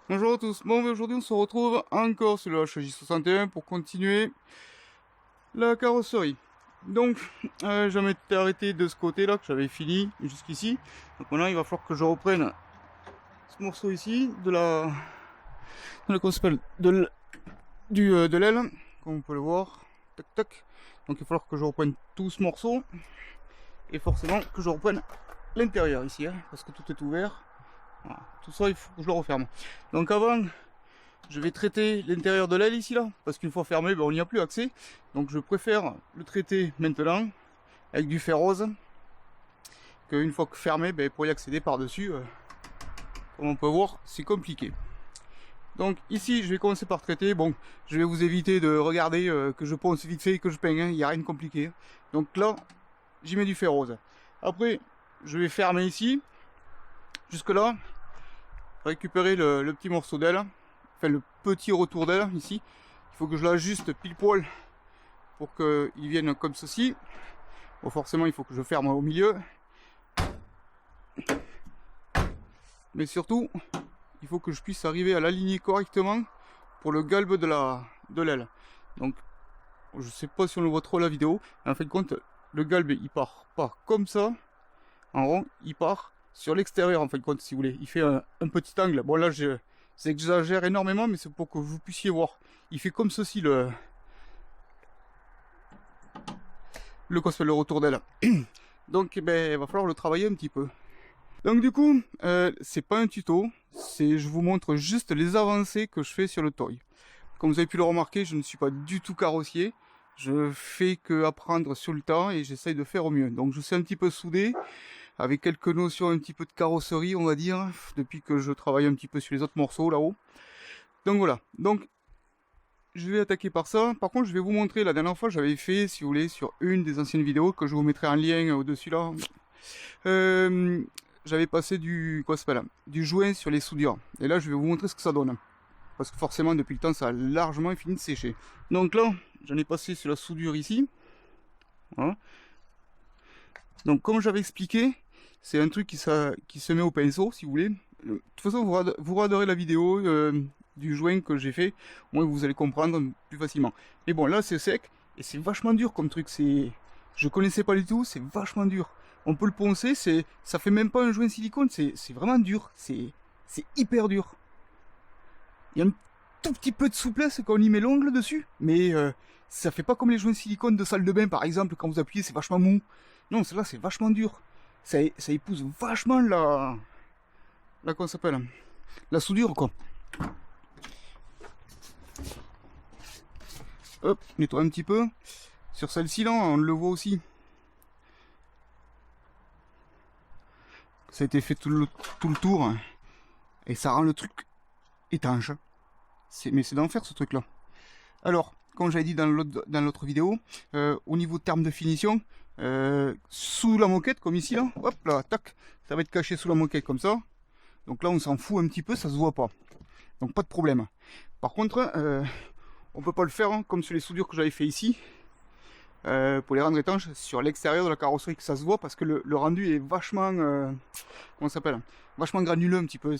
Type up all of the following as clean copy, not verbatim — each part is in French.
Bonjour à tous, bon aujourd'hui on se retrouve encore sur le HJ61 pour continuer la carrosserie. Donc je m'étais arrêté de ce côté là que j'avais fini jusqu'ici. Donc maintenant il va falloir que je reprenne ce morceau ici comment ça s'appelle, de l'aile, comme on peut le voir. Tac tac. Donc il va falloir que je reprenne tout ce morceau et forcément que je reprenne l'intérieur ici hein, parce que tout est ouvert. Voilà. Tout ça il faut que je le referme. Donc avant je vais traiter l'intérieur de l'aile ici là, parce qu'une fois fermé, on n'y a plus accès. Donc je préfère le traiter maintenant avec du fer rose, qu'une fois que fermé, pour y accéder par-dessus, comme on peut voir, c'est compliqué. Donc ici, je vais commencer par traiter. Bon, je vais vous éviter de regarder que je ponce vite fait et que je peigne, hein, il n'y a rien de compliqué. Donc là, j'y mets du fer rose. Après, je vais fermer ici, jusque là, récupérer le petit morceau d'aile. Enfin le petit retour d'aile ici, il faut que je l'ajuste pile poil pour qu'il vienne comme ceci. Bon, forcément il faut que je ferme au milieu, mais surtout il faut que je puisse arriver à l'aligner correctement pour le galbe de l'aile. Donc je sais pas si on le voit trop la vidéo, mais en fin de compte le galbe il part pas comme ça en rond, il part sur l'extérieur en fin de compte, si vous voulez. Il fait un petit angle. Bon là j'exagère énormément, mais c'est pour que vous puissiez voir. Il fait comme ceci le retour d'aile. Donc il va falloir le travailler un petit peu. Donc du coup, c'est pas un tuto, je vous montre juste les avancées que je fais sur le toy. Comme vous avez pu le remarquer, je ne suis pas du tout carrossier. Je fais que apprendre sur le tas et j'essaye de faire au mieux. Donc je sais un petit peu souder, avec quelques notions un petit peu de carrosserie, on va dire, depuis que je travaille un petit peu sur les autres morceaux là-haut. Donc voilà, donc je vais attaquer par ça. Par contre, je vais vous montrer, la dernière fois, j'avais fait, si vous voulez, sur une des anciennes vidéos, que je vous mettrai en lien au-dessus là. J'avais passé du joint sur les soudures. Et là, je vais vous montrer ce que ça donne. Parce que forcément, depuis le temps, ça a largement fini de sécher. Donc là, j'en ai passé sur la soudure ici. Voilà. Donc comme j'avais expliqué, c'est un truc qui se met au pinceau, si vous voulez. De toute façon, vous regarderez la vidéo du joint que j'ai fait, au moins vous allez comprendre plus facilement. Mais bon, là c'est sec, et c'est vachement dur comme truc, je connaissais pas du tout, c'est vachement dur. On peut le poncer, ça fait même pas un joint silicone, c'est vraiment dur, c'est hyper dur. Il y a un tout petit peu de souplesse quand on y met l'ongle dessus, mais ça fait pas comme les joints silicone de salle de bain par exemple, quand vous appuyez c'est vachement mou. Non, celle-là c'est vachement dur. Ça épouse vachement comment ça s'appelle, la soudure quoi. Hop, nettoie un petit peu. Sur celle-ci là, on le voit aussi. Ça a été fait tout le tour. Et ça rend le truc étanche. Mais c'est d'enfer ce truc là. Alors, comme j'avais dit dans l'autre vidéo, au niveau de termes de finition, sous la moquette, comme ici là, hop là, tac, ça va être caché sous la moquette comme ça. Donc là on s'en fout un petit peu, ça se voit pas. Donc pas de problème. Par contre, on peut pas le faire hein, comme sur les soudures que j'avais fait ici. Pour les rendre étanches sur l'extérieur de la carrosserie que ça se voit parce que le rendu est vachement comment ça s'appelle, vachement granuleux un petit peu.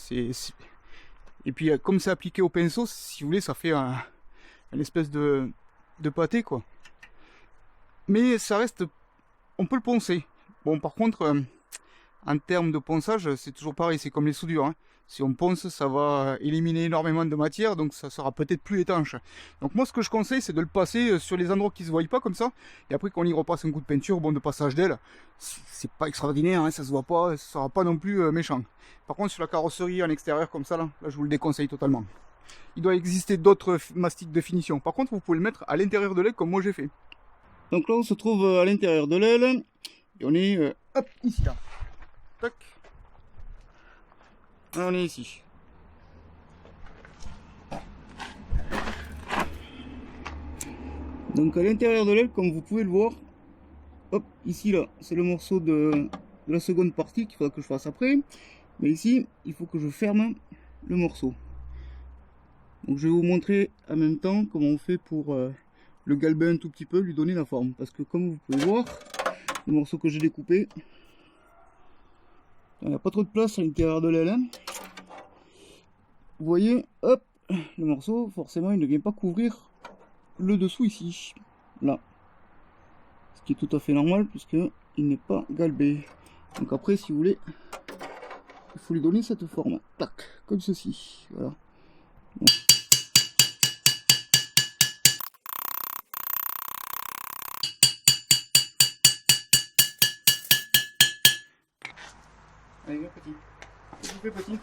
Et puis comme c'est appliqué au pinceau, si vous voulez, ça fait une espèce de pâté quoi. Mais ça reste, on peut le poncer. Bon par contre en termes de ponçage c'est toujours pareil, c'est comme les soudures hein. Si on ponce ça va éliminer énormément de matière, donc ça sera peut-être plus étanche. Donc moi ce que je conseille c'est de le passer sur les endroits qui se voient pas comme ça, et après qu'on y repasse un coup de peinture, bon de passage d'aile, c'est pas extraordinaire hein, ça se voit pas, ça sera pas non plus méchant. Par contre sur la carrosserie en extérieur comme ça là je vous le déconseille totalement. Il doit exister d'autres mastiques de finition, par contre vous pouvez le mettre à l'intérieur de l'aile comme moi j'ai fait. Donc là on se trouve à l'intérieur de l'aile, et on est hop, ici là. Tac. On est ici. Donc à l'intérieur de l'aile, comme vous pouvez le voir, hop, ici là, c'est le morceau de la seconde partie qu'il faudra que je fasse après. Mais ici, il faut que je ferme le morceau. Donc je vais vous montrer en même temps comment on fait pour le galber un tout petit peu, lui donner la forme. Parce que comme vous pouvez voir, le morceau que j'ai découpé, il n'y a pas trop de place à l'intérieur de l'aile. vous voyez, hop, le morceau, forcément, il ne vient pas couvrir le dessous ici, là. Ce qui est tout à fait normal, puisque il n'est pas galbé. Donc après, si vous voulez, il faut lui donner cette forme, tac, comme ceci, voilà. Bon. Allez, viens petit. Qu'est-ce que tu fais petit?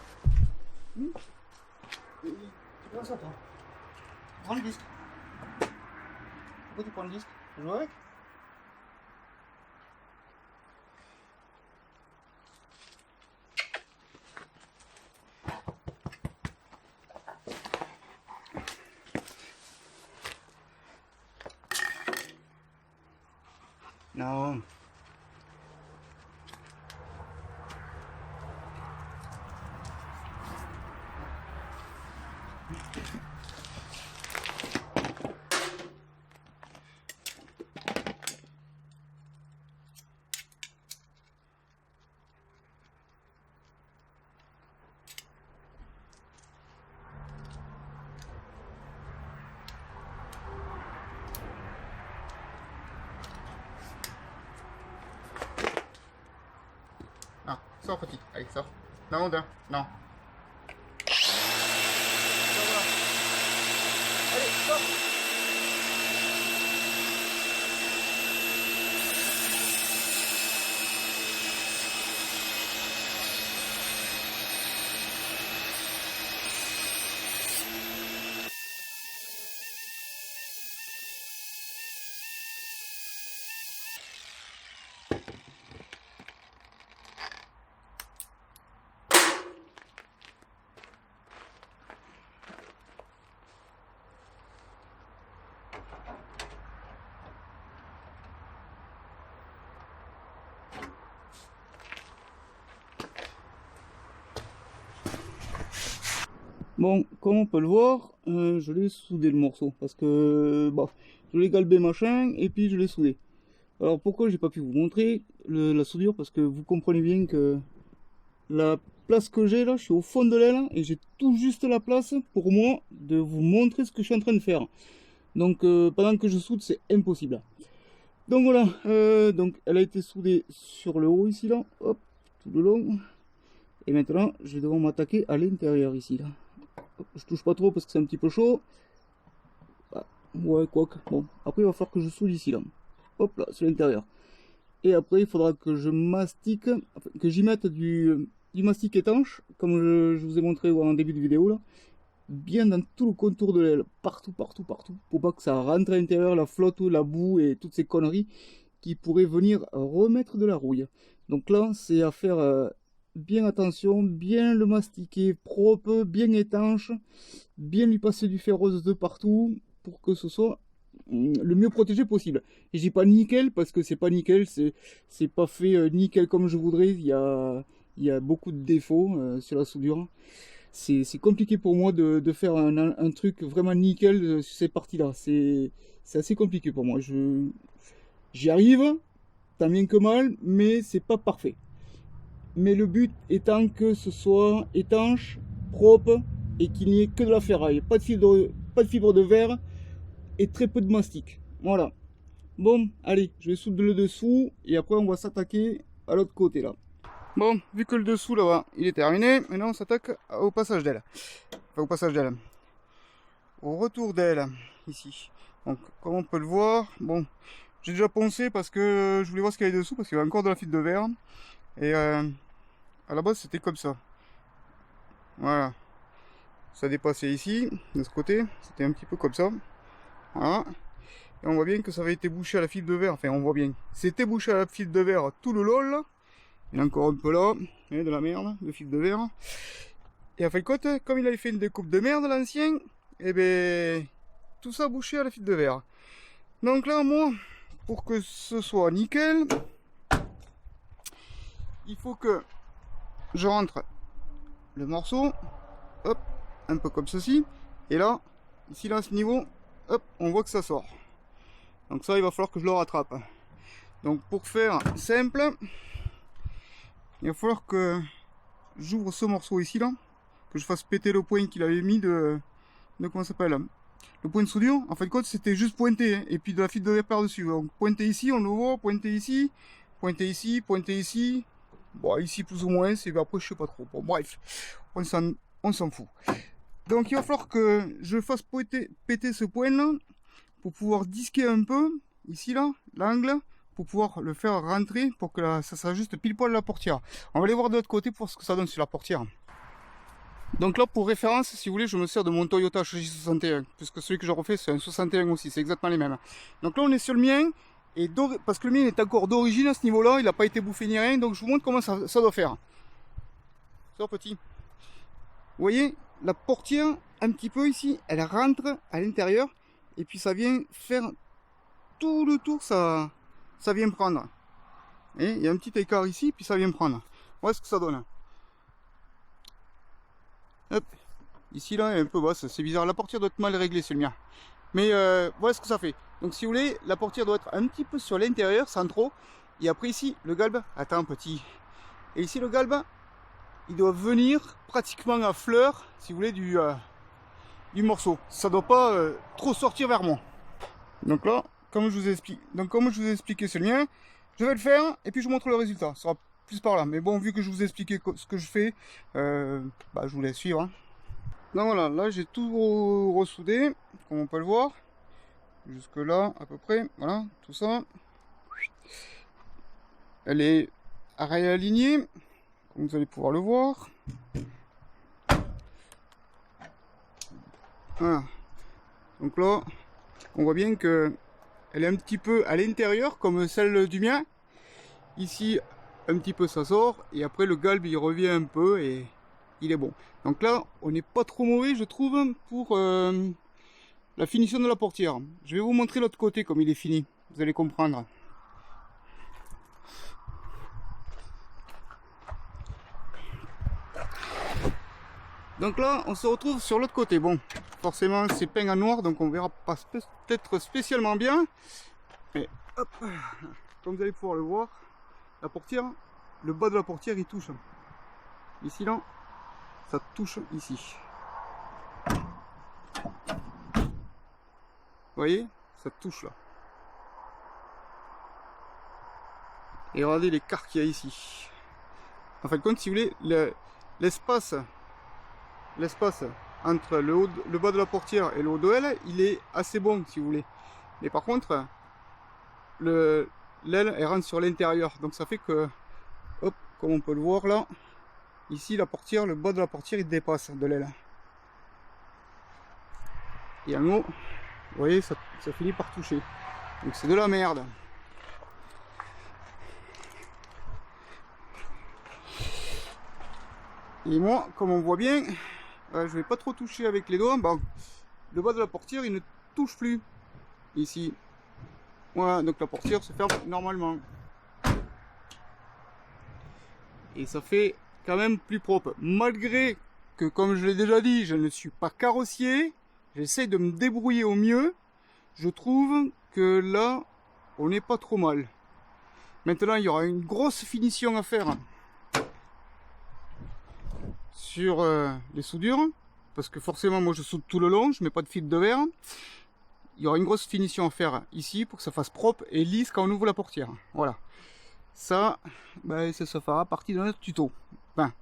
Tu prends ça toi? Prends le disque. Pourquoi tu prends le disque? Tu joues avec? Non. Ah, sors petit, allez, sors. Non, non, non. Voilà. Allez, sors. Bon, comme on peut le voir, je l'ai soudé le morceau, parce que bah, je l'ai galbé machin, et puis je l'ai soudé. Alors pourquoi j'ai pas pu vous montrer la soudure? Parce que vous comprenez bien que la place que j'ai là, je suis au fond de l'aile, et j'ai tout juste la place pour moi de vous montrer ce que je suis en train de faire. Donc pendant que je soude, c'est impossible. Donc voilà, donc elle a été soudée sur le haut ici là, hop, tout le long. Et maintenant, je vais devoir m'attaquer à l'intérieur ici là. Je touche pas trop parce que c'est un petit peu chaud. Ah, ouais, quoique. Bon, après il va falloir que je soude ici là. Hop là, sur l'intérieur. Et après il faudra que je mastique, enfin, que j'y mette du mastic étanche, comme je vous ai montré en début de vidéo là. Bien dans tout le contour de l'aile, partout, partout, partout. Pour pas que ça rentre à l'intérieur, la flotte, la boue et toutes ces conneries qui pourraient venir remettre de la rouille. Donc là, c'est à faire bien attention, bien le mastiquer propre, bien étanche, bien lui passer du fer rose de partout pour que ce soit le mieux protégé possible. Et je dis pas nickel parce que c'est pas nickel, c'est pas fait nickel comme je voudrais. Il y a beaucoup de défauts sur la soudure. C'est compliqué pour moi de faire un truc vraiment nickel sur cette partie là. C'est assez compliqué pour moi. J'y arrive, tant bien que mal, mais c'est pas parfait. Mais le but étant que ce soit étanche, propre et qu'il n'y ait que de la ferraille. Pas de fibre de verre et très peu de mastic. Voilà. Bon, allez, je vais souder le dessous et après on va s'attaquer à l'autre côté là. Bon, vu que le dessous là-bas, il est terminé, maintenant on s'attaque au passage d'aile. Enfin, au passage d'aile. Au retour d'aile, ici. Donc, comme on peut le voir, bon, j'ai déjà poncé parce que je voulais voir ce qu'il y avait dessous, parce qu'il y avait encore de la fibre de verre. Et à la base, c'était comme ça. Voilà. Ça dépassait ici, de ce côté, c'était un petit peu comme ça. Voilà. Et on voit bien que ça avait été bouché à la fibre de verre. Enfin, on voit bien. C'était bouché à la fibre de verre tout le long, là. Il y en a encore un peu là, de la merde, de fibre de verre. Et à fin de compte, comme il avait fait une découpe de merde, l'ancien, et ben tout ça bouché à la fibre de verre. Donc là, moi, pour que ce soit nickel, il faut que je rentre le morceau, hop, un peu comme ceci. Et là, ici, là, à ce niveau, hop, on voit que ça sort. Donc ça, il va falloir que je le rattrape. Donc pour faire simple, il va falloir que j'ouvre ce morceau ici là, que je fasse péter le point qu'il avait mis de comment ça s'appelle, le point de soudure. En fin de compte, c'était juste pointer, hein, et puis de la fibre de verre par-dessus. Donc pointer ici, on le voit, pointer ici, pointer ici, pointer ici. Bon, ici plus ou moins, c'est après je sais pas trop. Bon, bref, on s'en fout. Donc il va falloir que je fasse péter ce point là pour pouvoir disquer un peu ici là l'angle, pour pouvoir le faire rentrer pour que ça s'ajuste pile poil à la portière. On va aller voir de l'autre côté pour voir ce que ça donne sur la portière. Donc là, pour référence, si vous voulez, je me sers de mon Toyota J61, puisque celui que je refais c'est un 61 aussi, c'est exactement les mêmes. Donc là on est sur le mien, et parce que le mien est encore d'origine à ce niveau là, il n'a pas été bouffé ni rien, donc je vous montre comment ça doit faire. Ça petit. Vous voyez, la portière, un petit peu ici, elle rentre à l'intérieur, et puis ça vient faire tout le tour, ça vient prendre. Et il y a un petit écart ici, puis ça vient prendre. Voilà ce que ça donne. Hop. Ici là, elle est un peu basse, c'est bizarre. La portière doit être mal réglée, c'est le mien. Mais voilà ce que ça fait. Donc si vous voulez, la portière doit être un petit peu sur l'intérieur, sans trop. Et après ici, le galbe, attends petit. Et ici le galbe, il doit venir pratiquement à fleur, si vous voulez, du morceau. Ça doit pas trop sortir vers moi. Donc là, comme je vous ai expliqué, c'est le mien. Je vais le faire et puis je vous montre le résultat. Ce sera plus par là. Mais bon, vu que je vous ai expliqué ce que je fais, je vous laisse suivre. Hein. Donc voilà, là j'ai tout ressoudé, comme on peut le voir. Jusque là, à peu près. Voilà, tout ça. Elle est réalignée, comme vous allez pouvoir le voir. Voilà. Donc là, on voit bien que elle est un petit peu à l'intérieur, comme celle du mien. Ici, un petit peu ça sort, et après le galbe il revient un peu et il est bon. Donc là, on n'est pas trop mauvais, je trouve, pour la finition de la portière. Je vais vous montrer l'autre côté comme il est fini, vous allez comprendre. Donc là, on se retrouve sur l'autre côté. Bon, forcément, c'est peint en noir, donc on verra pas peut-être spécialement bien. Mais hop, comme vous allez pouvoir le voir, la portière, le bas de la portière, il touche. Ici, là, ça touche ici. Vous voyez, ça touche là. Et regardez l'écart qu'il y a ici. En fin de compte, si vous voulez, l'espace entre le bas de la portière et le haut de l'aile, il est assez bon si vous voulez. Mais par contre, l'aile elle rentre sur l'intérieur, donc ça fait que, hop, comme on peut le voir là, ici la portière, le bas de la portière il dépasse de l'aile. Et en haut, vous voyez, ça finit par toucher. Donc c'est de la merde. Et moi, comme on voit bien, je vais pas trop toucher avec les doigts. Bon, le bas de la portière il ne touche plus ici. Voilà, donc la portière se ferme normalement. Et ça fait quand même plus propre. Malgré que, comme je l'ai déjà dit, je ne suis pas carrossier. J'essaie de me débrouiller au mieux. Je trouve que là, on n'est pas trop mal. Maintenant, il y aura une grosse finition à faire sur les soudures, parce que forcément moi je soude tout le long, je mets pas de fibre de verre. Il y aura une grosse finition à faire ici pour que ça fasse propre et lisse quand on ouvre la portière. Voilà, ça ça fera partie de notre tuto. Enfin,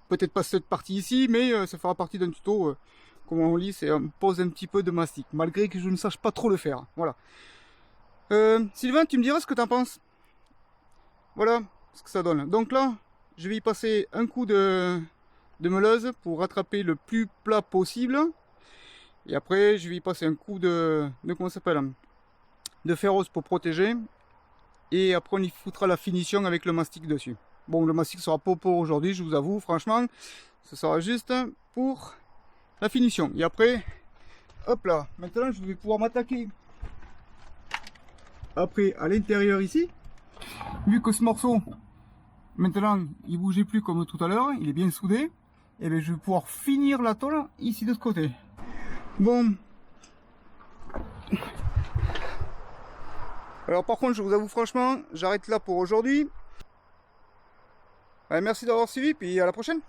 peut-être pas cette partie ici, mais ça fera partie d'un tuto comment on lisse et on pose un petit peu de mastic, malgré que je ne sache pas trop le faire. Voilà. Sylvain, tu me diras ce que tu en penses. Voilà ce que ça donne. Donc là, je vais y passer un coup de meuleuse pour rattraper le plus plat possible, et après je vais y passer un coup de comment ça s'appelle, de ferrose pour protéger, et après on y foutra la finition avec le mastic dessus. Bon, le mastic sera pas pour aujourd'hui, je vous avoue, franchement ce sera juste pour la finition. Et après, hop là, maintenant je vais pouvoir m'attaquer après à l'intérieur ici, vu que ce morceau maintenant il bougeait plus comme tout à l'heure, il est bien soudé. Et bien je vais pouvoir finir la tôle ici de ce côté. Bon. Alors par contre, je vous avoue franchement, j'arrête là pour aujourd'hui. Merci d'avoir suivi, puis à la prochaine.